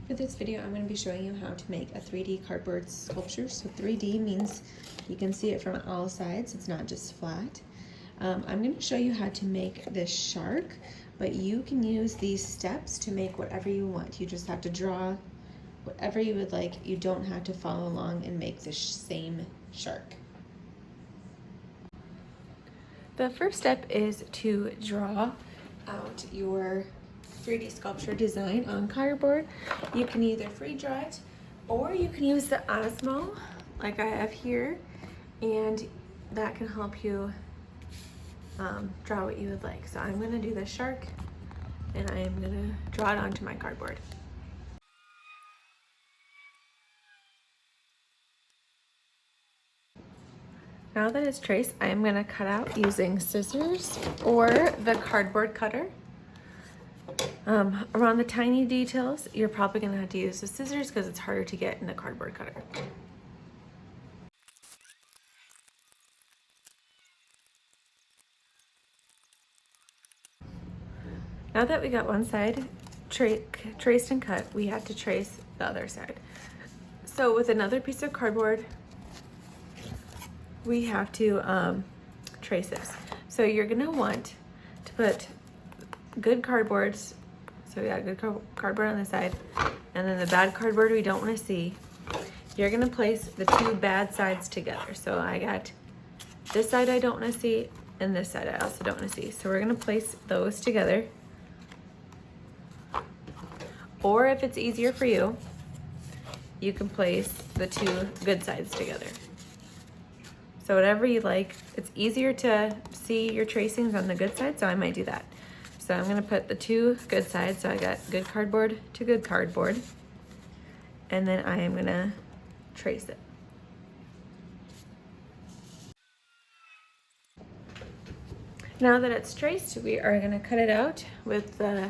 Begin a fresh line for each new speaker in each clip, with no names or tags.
For this video, I'm going to be showing you how to make a 3D cardboard sculpture. So 3D means you can see it from all sides. It's not just flat. I'm going to show you how to make this shark, but you can use these steps to make whatever you want. You just have to draw whatever you would like. You don't have to follow along and make the same shark. The first step is to draw out your 3D sculpture design on cardboard. You can either free draw it or you can use the Osmo like I have here, and that can help you draw what you would like. So I'm going to do the shark and I am going to draw it onto my cardboard. Now that it's traced, I am going to cut out using scissors or the cardboard cutter. Around the tiny details, you're probably going to have to use the scissors because it's harder to get in the cardboard cutter. Now that we got one side traced and cut, we have to trace the other side. So with another piece of cardboard, we have to trace this. So you're going to want to put good cardboards. So we got good cardboard on the side, and then the bad cardboard we don't want to see. You're going to place the two bad sides together. So I got this side I don't want to see, and this side I also don't want to see. So we're going to place those together. Or if it's easier for you, you can place the two good sides together. So whatever you like. It's easier to see your tracings on the good side, so I might do that. So I'm gonna put the two good sides, so I got good cardboard to good cardboard, and then I am gonna trace it. Now that it's traced, we are gonna cut it out with the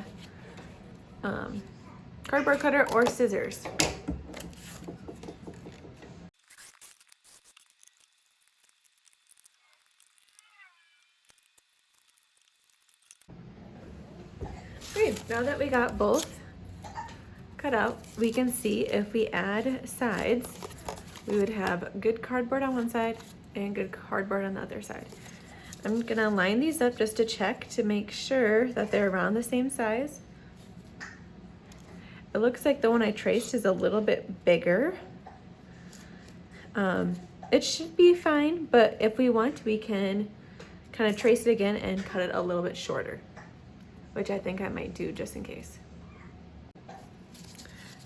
cardboard cutter or scissors. Okay, now that we got both cut out, we can see if we add sides, we would have good cardboard on one side and good cardboard on the other side. I'm gonna line these up just to check to make sure that they're around the same size. It looks like the one I traced is a little bit bigger. It should be fine, but if we want, we can kind of trace it again and cut it a little bit shorter, which I think I might do just in case.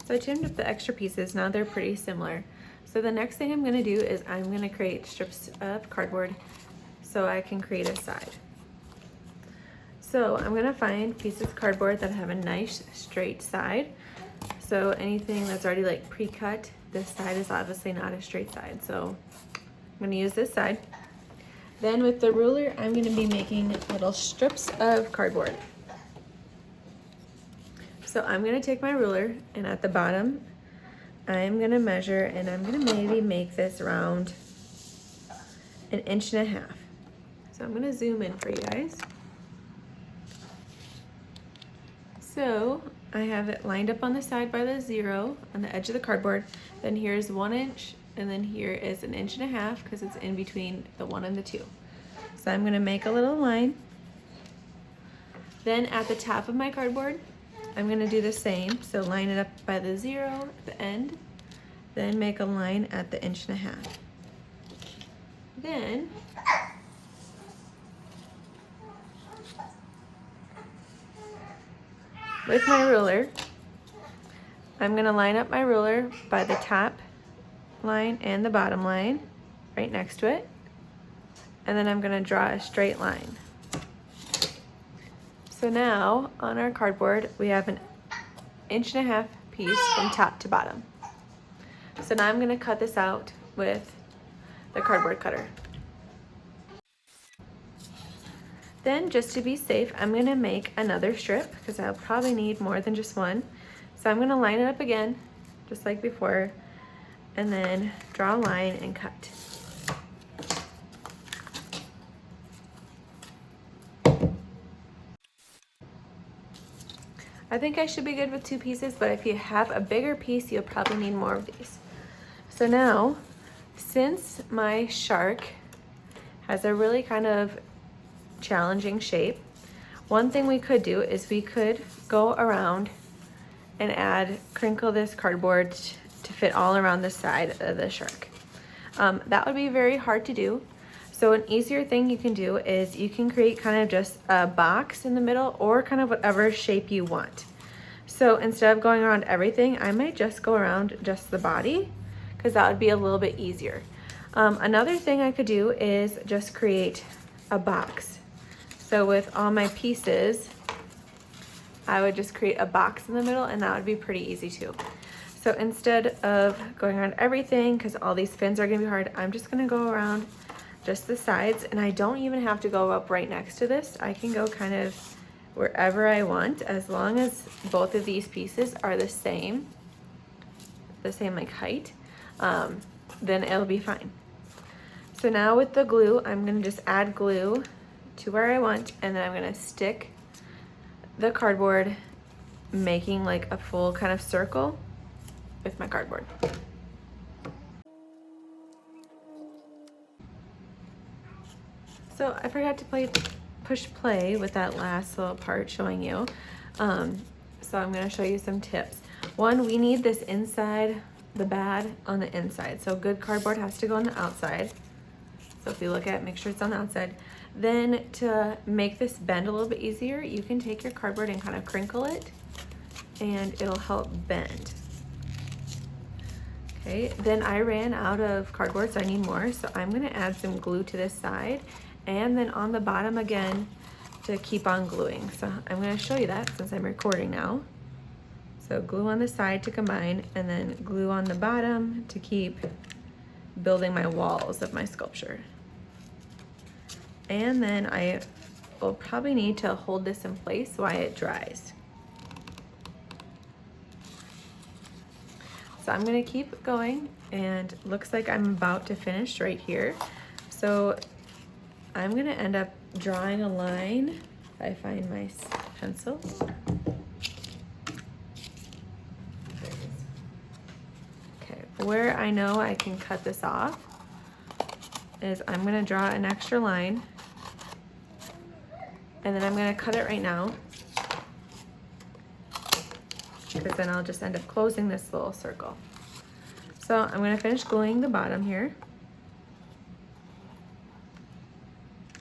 So I trimmed up the extra pieces. Now they're pretty similar. So the next thing I'm gonna do is I'm gonna create strips of cardboard so I can create a side. So I'm gonna find pieces of cardboard that have a nice straight side. So anything that's already like pre-cut, this side is obviously not a straight side. So I'm gonna use this side. Then with the ruler, I'm gonna be making little strips of cardboard. So I'm gonna take my ruler, and at the bottom, I'm gonna measure, and I'm gonna maybe make this around 1.5 inches. So I'm gonna zoom in for you guys. So I have it lined up on the side by the 0 on the edge of the cardboard. Then here's 1 inch, and then here is 1.5 inches because it's in between the 1 and the 2. So I'm gonna make a little line. Then at the top of my cardboard, I'm gonna do the same. So line it up by the 0 at the end, then make a line at the 1.5 inches. Then with my ruler, I'm gonna line up my ruler by the top line and the bottom line right next to it. And then I'm gonna draw a straight line. So now on our cardboard, we have 1.5 inches piece from top to bottom. So now I'm gonna cut this out with the cardboard cutter. Then just to be safe, I'm gonna make another strip because I'll probably need more than just one. So I'm gonna line it up again, just like before, and then draw a line and cut. I think I should be good with 2 pieces, but if you have a bigger piece, you'll probably need more of these. So now, since my shark has a really kind of challenging shape, one thing we could do is we could go around and crinkle this cardboard to fit all around the side of the shark. That would be very hard to do. So an easier thing you can do is you can create kind of just a box in the middle or kind of whatever shape you want. So instead of going around everything, I might just go around just the body because that would be a little bit easier. Another thing I could do is just create a box. So with all my pieces, I would just create a box in the middle and that would be pretty easy too. So instead of going around everything, because all these fins are gonna be hard, I'm just gonna go around just the sides, and I don't even have to go up right next to this. I can go kind of wherever I want, as long as both of these pieces are the same like height, then it'll be fine. So now with the glue, I'm gonna just add glue to where I want, and then I'm gonna stick the cardboard, making like a full kind of circle with my cardboard. So I forgot to push play with that last little part showing you. So I'm gonna show you some tips. One, we need this inside, the bad on the inside. So good cardboard has to go on the outside. So if you look at it, make sure it's on the outside. Then to make this bend a little bit easier, you can take your cardboard and kind of crinkle it and it'll help bend. Okay, then I ran out of cardboard, so I need more. So I'm gonna add some glue to this side and then on the bottom again to keep on gluing. So I'm gonna show you that since I'm recording now. So glue on the side to combine and then glue on the bottom to keep building my walls of my sculpture. And then I will probably need to hold this in place while it dries. So I'm gonna keep going and looks like I'm about to finish right here. So I'm gonna end up drawing a line if I find my pencil. Okay, where I know I can cut this off is I'm gonna draw an extra line and then I'm gonna cut it right now because then I'll just end up closing this little circle. So I'm gonna finish gluing the bottom here.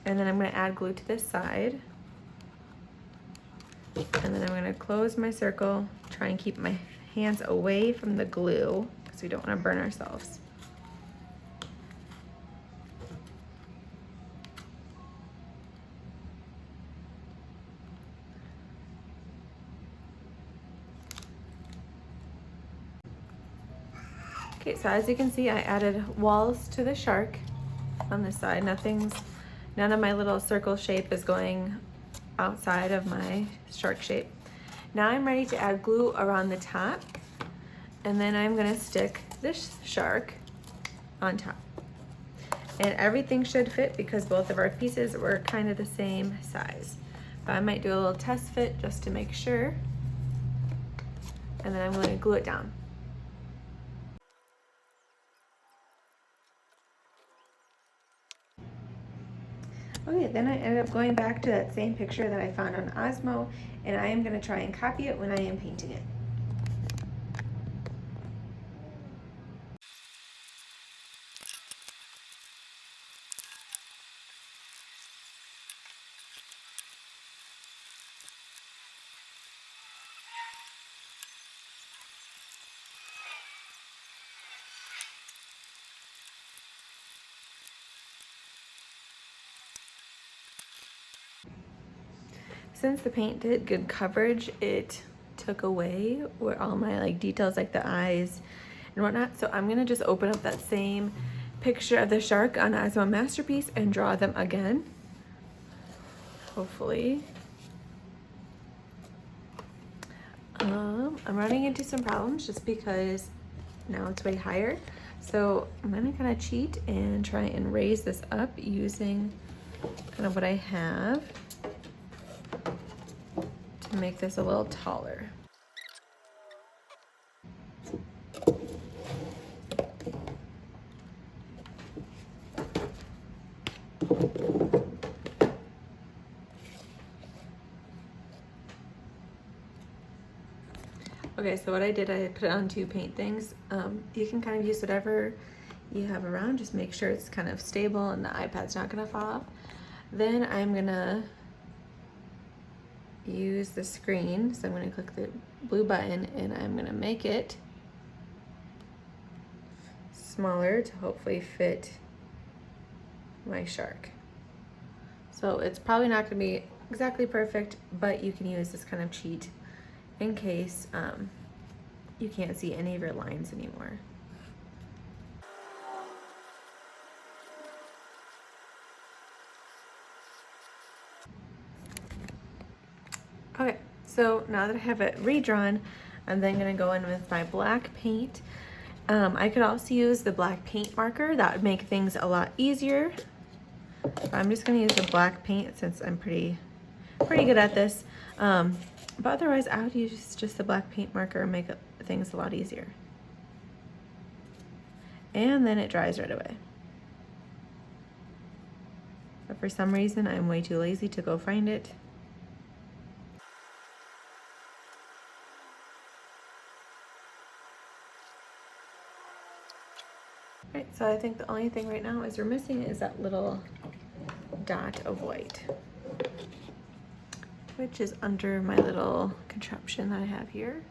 And then I'm gonna add glue to this side. And then I'm gonna close my circle, try and keep my hands away from the glue because we don't wanna burn ourselves. Okay, so as you can see, I added walls to the shark on this side. None of my little circle shape is going outside of my shark shape. Now I'm ready to add glue around the top, and then I'm gonna stick this shark on top. And everything should fit because both of our pieces were kind of the same size. But I might do a little test fit just to make sure. And then I'm gonna glue it down. Okay, then I ended up going back to that same picture that I found on Osmo, and I am gonna try and copy it when I am painting it. Since the paint did good coverage, it took away where all my like details like the eyes and whatnot. So I'm gonna just open up that same picture of the shark on Osmo Masterpiece and draw them again, hopefully. I'm running into some problems just because now it's way higher. So I'm gonna kind of cheat and try and raise this up using kind of what I have to make this a little taller. Okay, so what I did, I put it on 2 paint things. You can kind of use whatever you have around, just make sure it's kind of stable and the iPad's not gonna fall off. Then I'm gonna use the screen, so I'm gonna click the blue button and I'm gonna make it smaller to hopefully fit my shark. So it's probably not gonna be exactly perfect, but you can use this kind of cheat in case you can't see any of your lines anymore. Okay, so now that I have it redrawn, I'm then gonna go in with my black paint. I could also use the black paint marker. That would make things a lot easier. But I'm just gonna use the black paint since I'm pretty good at this. But otherwise, I would use just the black paint marker and make things a lot easier. And then it dries right away. But for some reason, I'm way too lazy to go find it. Right, so I think the only thing right now is we're missing is that little dot of white, which is under my little contraption that I have here.